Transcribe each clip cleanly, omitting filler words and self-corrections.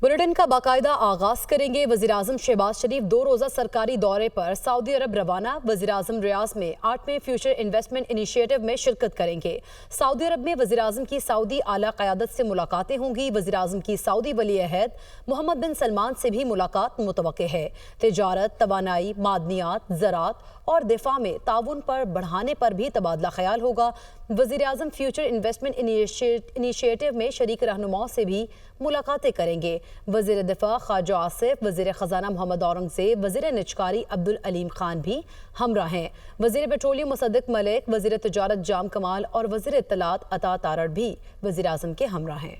Bulletin का बाकायदा आगाज करेंगे। वज़ीर-ए-आज़म शहबाज शरीफ 2 रोज़ा सरकारी दौरे पर सऊदी अरब रवाना। वज़ीर-ए-आज़म रियाज में 8वें फ्यूचर इन्वेस्टमेंट इनिशिएटिव में शिरकत करेंगे। सऊदी अरब में वज़ीर-ए-आज़म की सऊदी आला क़यादत से मुलाकातें होंगी। वज़ीर-ए-आज़म की सऊदी वली-ए-अहद मोहम्मद बिन सलमान से भी मुलाकात मुतवक्के है। तिजारत, तवानाई, मादनियात, ज़राअत और दिफा में ताउन पर बढ़ाने पर भी तबादला ख्याल होगा। वज़ीर-ए-आज़म फ्यूचर इन्वेस्टमेंट इनिशिएटिव में शरीक रहनुमाओं से भी मुलाकातें करेंगे। वज़ीर दिफा ख्वाजा आसिफ, वज़ीर ख़जाना मोहम्मद औरंगज़ेब, वज़ीर निजकारी अब्दुल अलीम खान भी हमरा हैं। वज़ीर पेट्रोलियम मुसद्दिक मलिक, वज़ीर तिजारत जाम कमाल और वज़ीर इत्तलात अता तारड़ भी वज़ीर-ए-आज़म के हमरा हैं।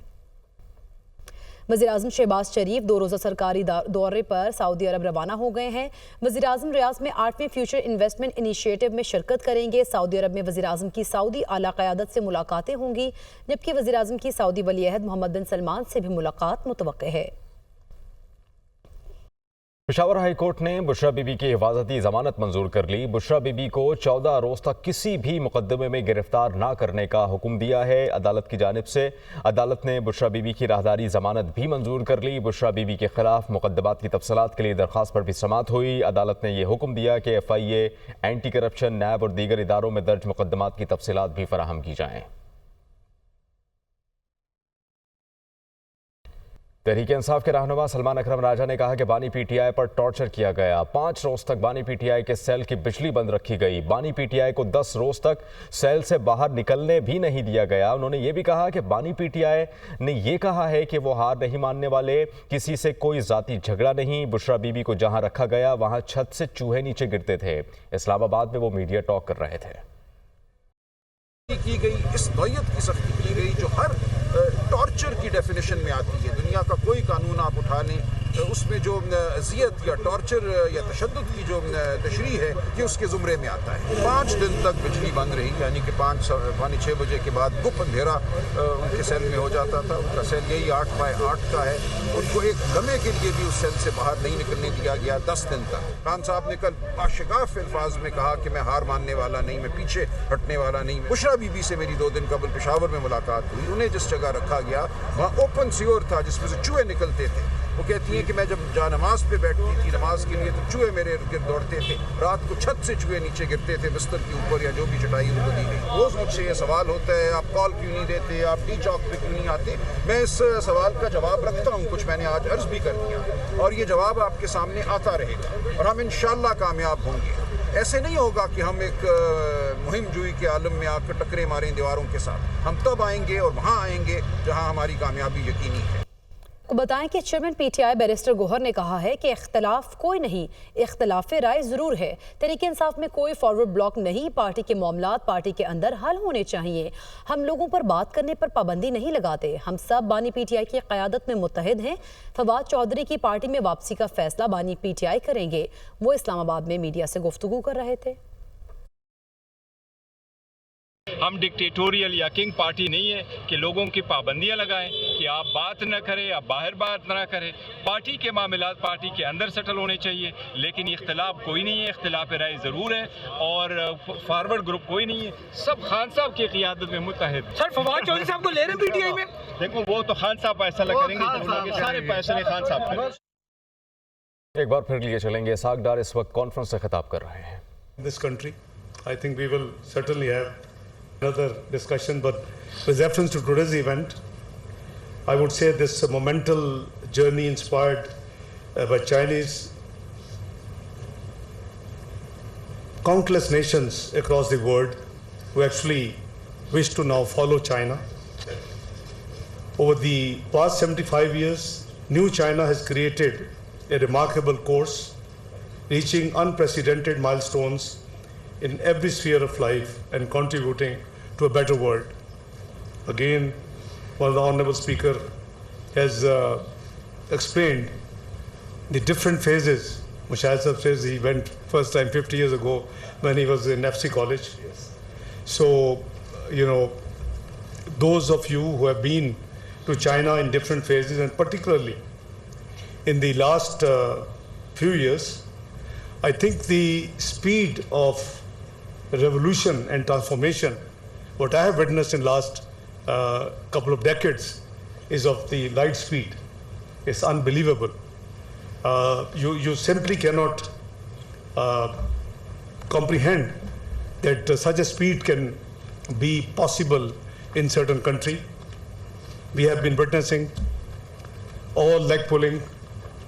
वज़ीर-ए-आज़म शहबाज शरीफ 2 रोज़ा सरकारी दौरे पर सऊदी अरब रवाना हो गए हैं। वज़ीर-ए-आज़म रियाज में 8वें फ्यूचर इन्वेस्टमेंट इनिशिएटिव में शिरकत करेंगे। सऊदी अरब में वज़ीर-ए-आज़म की सऊदी आला क़यादत से मुलाकातें होंगी, जबकि वज़ीर-ए-आज़म की सऊदी वली-ए-अहद मोहम्मद बिन सलमान से भी मुलाकात मुतवक्के है। पेशावर हाई कोर्ट ने बुशरा बीबी की हिफाजती जमानत मंजूर कर ली। बुशरा बीबी को 14 रोज तक किसी भी मुकदमे में गिरफ्तार न करने का हुक्म दिया है अदालत की जानिब से। अदालत ने बुशरा बीबी की राहदारी जमानत भी मंजूर कर ली। बुशरा बीबी के खिलाफ मुकदमात की तफसीलात के लिए दरख्वास्त पर भी समाअत हुई। अदालत ने यह हुक्म दिया कि FIA, एंटी करप्शन, नैब और दीगर इदारों में दर्ज मुकदमात की तफसीलात भी फराहम की जाएँ। तहरीक इंसाफ के रहनुमा सलमान अकरम राजा ने कहा कि बानी PTI पर टॉर्चर किया गया। 5 रोज तक बानी PTI के सेल की बिजली बंद रखी गई। बानी PTI को 10 रोज तक सेल से बाहर निकलने भी नहीं दिया गया। उन्होंने ये भी कहा कि बानी PTI ने यह कहा है कि वो हार नहीं मानने वाले, किसी से कोई जाती झगड़ा नहीं। बुशरा बीबी को जहां रखा गया वहां छत से चूहे नीचे गिरते थे। इस्लामाबाद में वो मीडिया टॉक कर रहे थे। की गई इस नौयत की सख्ती की गई जो हर टॉर्चर की डेफिनेशन में आती है। दुनिया का कोई कानून आप उठा लें, उसमें जो अजियत या टॉर्चर या तशद्दुद की जो तशरीह है ये उसके ज़ुमरे में आता है। 5 दिन तक बिजली बंद रही, यानी कि 5-6 बजे के बाद गुप अंधेरा उनके सेल में हो जाता था। उनका सेल यही 8 बाय 8 का है। उनको एक लम्हे के लिए भी उस सेल से बाहर नहीं निकलने दिया गया 10 दिन तक। खान साहब ने कल बाशगाफ अल्फाज में कहा कि मैं हार मानने वाला नहीं, मैं पीछे हटने वाला नहीं। बुशरा बीबी से मेरी 2 दिन कबल पेशावर में मुलाकात हुई। उन्हें जिस जगह रखा गया वहाँ ओपन सियोर था जिसमें से चूहे निकलते थे। वो कहती हैं कि मैं जब नमाज पे बैठती थी नमाज के लिए तो चूहे मेरे इर्द गिर्द दौड़ते थे। रात को छत से चूहे नीचे गिरते थे बिस्तर के ऊपर या जो भी चटाई उनको दी गई। रोज़ मुझसे ये सवाल होता है, आप कॉल क्यों नहीं देते, आप टी चौक पे क्यों नहीं आते। मैं इस सवाल का जवाब रखता हूँ, कुछ मैंने आज अर्ज भी कर दिया और ये जवाब आपके सामने आता रहेगा और हम इंशाअल्लाह कामयाब होंगे। ऐसे नहीं होगा कि हम एक मुहिम जुई के आलम में आकर टकरे मारें दीवारों के साथ। हम तब आएंगे और वहाँ आएंगे जहाँ हमारी कामयाबी यकीनी है। को बताएं कि चेयरमैन PTI बैरिस्टर गौहर ने कहा है कि इख्तलाफ कोई नहीं, इख्तलाफ राय ज़रूर है। तहरीक इंसाफ में कोई फॉरवर्ड ब्लॉक नहीं। पार्टी के मामलात पार्टी के अंदर हल होने चाहिए। हम लोगों पर बात करने पर पाबंदी नहीं लगाते। हम सब बानी PTI की क़यादत में मुत्तहिद हैं। फवाद चौधरी की पार्टी में वापसी का फैसला बानी PTI करेंगे। वो इस्लामाबाद में मीडिया से गुफ्तगू कर रहे थे। हम डिक्टेटोरियल या किंग पार्टी नहीं है कि लोगों की पाबंदियां लगाएं कि आप बात न करें, आप बाहर बात ना करें। पार्टी के मामलात पार्टी के अंदर सेटल होने चाहिए, लेकिन इख्तलाफ कोई नहीं है। इख्तलाफ राय ज़रूर है और फॉरवर्ड ग्रुप कोई नहीं है। सब खान साहब की क़ियादत में मुत्तहिद। सर फवाद चौधरी साहब को ले रहे हैं PTI में। देखो वो तो खान साहब फैसला करेंगे, सारे फैसले खान साहब करेंगे। एक बार फिर लिए चलेंगे। सागदार इस वक्त कॉन्फ्रेंस से खिताब कर रहे हैं। This country, I think we will certainly have another discussion, but with reference to today's event, I would say this monumental journey inspired by Chinese, countless nations across the world who actually wish to now follow China. Over the past 75 years, New China has created a remarkable course, reaching unprecedented milestones in every sphere of life and contributing to a better world. Again, one of the Honorable Speaker has explained the different phases. Shahid says he went first time 50 years ago when he was in FC College. Yes. So, you know, those of you who have been to China in different phases, and particularly in the last few years, I think the speed of revolution and transformation, what I have witnessed in last couple of decades, is of the light speed. is unbelievable. You simply cannot comprehend that such a speed can be possible in certain country. We have been witnessing all leg pulling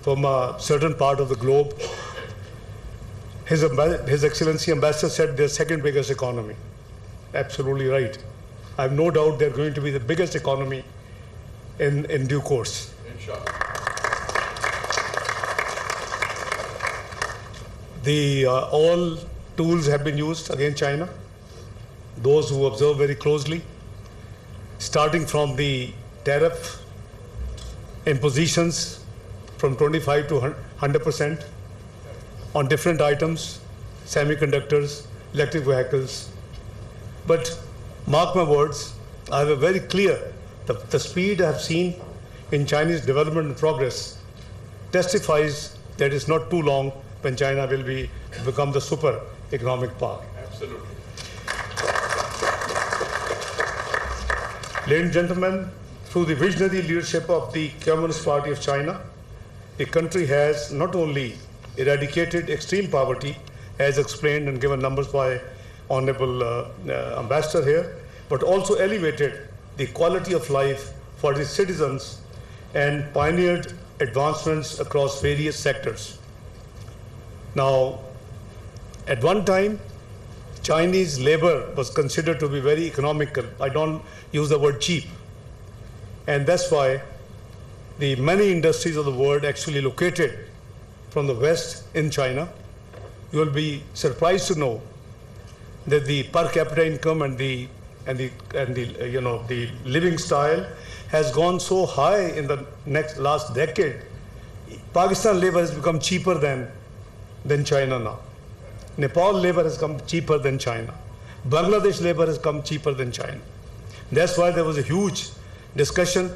from a certain part of the globe. His Excellency Ambassador said they're second biggest economy. Absolutely right. I have no doubt they're going to be the biggest economy in due course. Inshallah. All tools have been used against China. Those who observe very closely, starting from the tariff impositions from 25 to 100% on different items, semiconductors, electric vehicles. But mark my words, I have a very clear, the speed I have seen in Chinese development and progress testifies that it's not too long when China will become the super economic power. Absolutely. Ladies and gentlemen, through the visionary leadership of the Communist Party of China, the country has not only eradicated extreme poverty, as explained and given numbers by Honorable Ambassador here, but also elevated the quality of life for its citizens and pioneered advancements across various sectors. Now, at one time, Chinese labor was considered to be very economical. I don't use the word cheap. And that's why the many industries of the world actually located from the West in China. You will be surprised to know that the per capita income and the living style has gone so high in the last decade. Pakistan labor has become cheaper than China now. Nepal labor has come cheaper than China. Bangladesh labor has come cheaper than China. That's why there was a huge discussion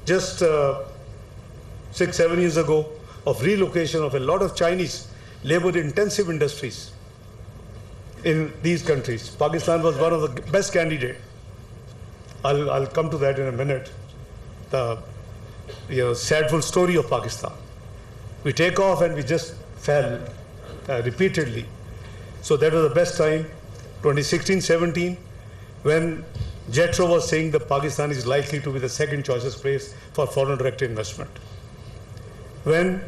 just 6-7 years ago of relocation of a lot of Chinese labor-intensive industries in these countries. Pakistan was one of the best candidates. I'll come to that in a minute. The sadful story of Pakistan. We take off and we just fell repeatedly. So that was the best time, 2016-17, when JETRO was saying that Pakistan is likely to be the second choicest place for foreign direct investment. When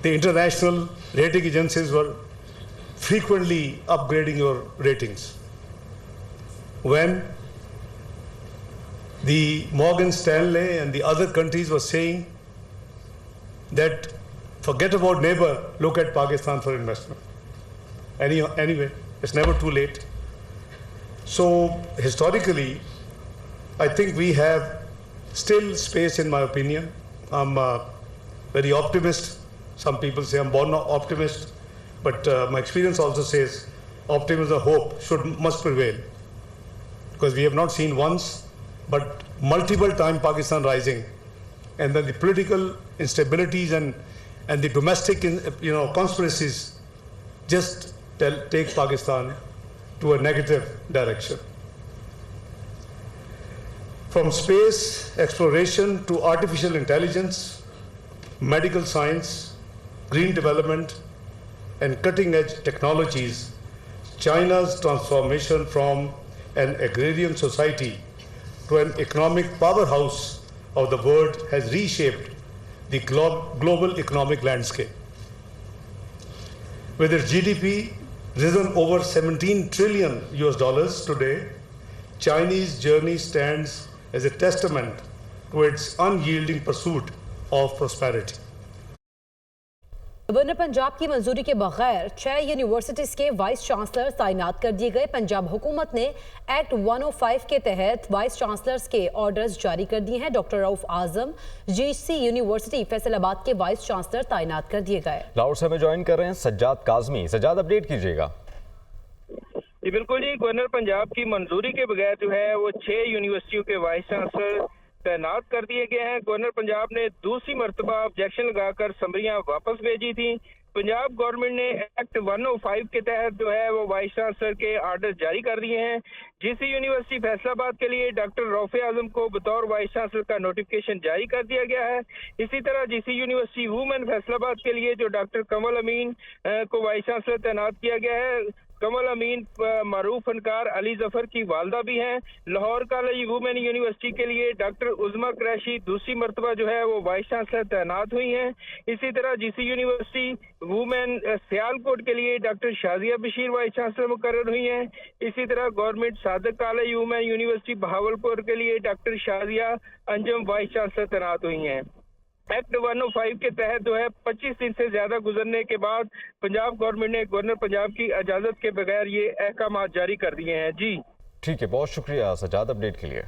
the international rating agencies were frequently upgrading your ratings. When the Morgan Stanley and the other countries were saying that forget about neighbor, look at Pakistan for investment. Anyway, it's never too late. So historically, I think we have still space, in my opinion. I'm very optimist. Some people say I'm born optimist, but my experience also says optimism, hope must prevail, because we have not seen once, but multiple times Pakistan rising, and then the political instabilities and the domestic conspiracies just take Pakistan to a negative direction. From space exploration to artificial intelligence, medical science, green development, and cutting-edge technologies, China's transformation from an agrarian society to an economic powerhouse of the world has reshaped the global economic landscape. With its GDP risen over $17 trillion today, Chinese journey stands as a testament to its unyielding pursuit of prosperity. Governor Punjab की मंजूरी के बगैर 6 universities के vice chancellor तैनात कर दिए गए। पंजाब हुकूमत ने एक्ट 105 के तहत वाइस चांसलर्स के ऑर्डर्स जारी कर दिए हैं। डॉक्टर रऊफ आजम जीसी यूनिवर्सिटी फैसलाबाद के वाइस चांसलर तैनात कर दिए गए। लाहौर से हमें ज्वाइन कर रहे हैं सज्जाद काजमी। सज्जाद, अपडेट कीजिएगा। जी बिल्कुल जी, गवर्नर पंजाब की मंजूरी के बगैर जो है वो 6 यूनिवर्सिटियों के वाइस चांसलर तैनात कर दिए गए हैं। गवर्नर पंजाब ने दूसरी मरतबा ऑब्जेक्शन लगाकर समरियां वापस भेजी थी। पंजाब गवर्नमेंट ने एक्ट 105 के तहत जो है वो वाइस चांसलर के आर्डर जारी कर दिए हैं। जीसी यूनिवर्सिटी फैसलाबाद के लिए डॉक्टर रौफे आजम को बतौर वाइस चांसलर का नोटिफिकेशन जारी कर दिया गया है। इसी तरह जीसी यूनिवर्सिटी वुमेन फैसलाबाद के लिए जो डॉक्टर कमल अमीन को वाइस चांसलर तैनात किया गया है। कमल अमीन मारूफ फनकार अली जफर की वालदा भी हैं। लाहौर कॉलेज वुमेन यूनिवर्सिटी के लिए डॉक्टर उज़मा कुरैशी दूसरी मरतबा जो है वो वाइस चांसलर तैनात हुई हैं। इसी तरह जीसी यूनिवर्सिटी वुमेन सियालकोट के लिए doctor Shazia Bashir vice chancellor मुकर्रर हुई हैं। इसी तरह government Sadiq college women university Bahawalpur के लिए doctor Shazia Anjum vice chancellor तैनात हुई हैं। एक्ट 105 के तहत जो है 25 दिन से ज्यादा गुजरने के बाद पंजाब गवर्नमेंट ने गवर्नर पंजाब की इजाजत के बगैर ये अहकाम जारी कर दिए हैं। जी ठीक है, बहुत शुक्रिया सजाद अपडेट के लिए।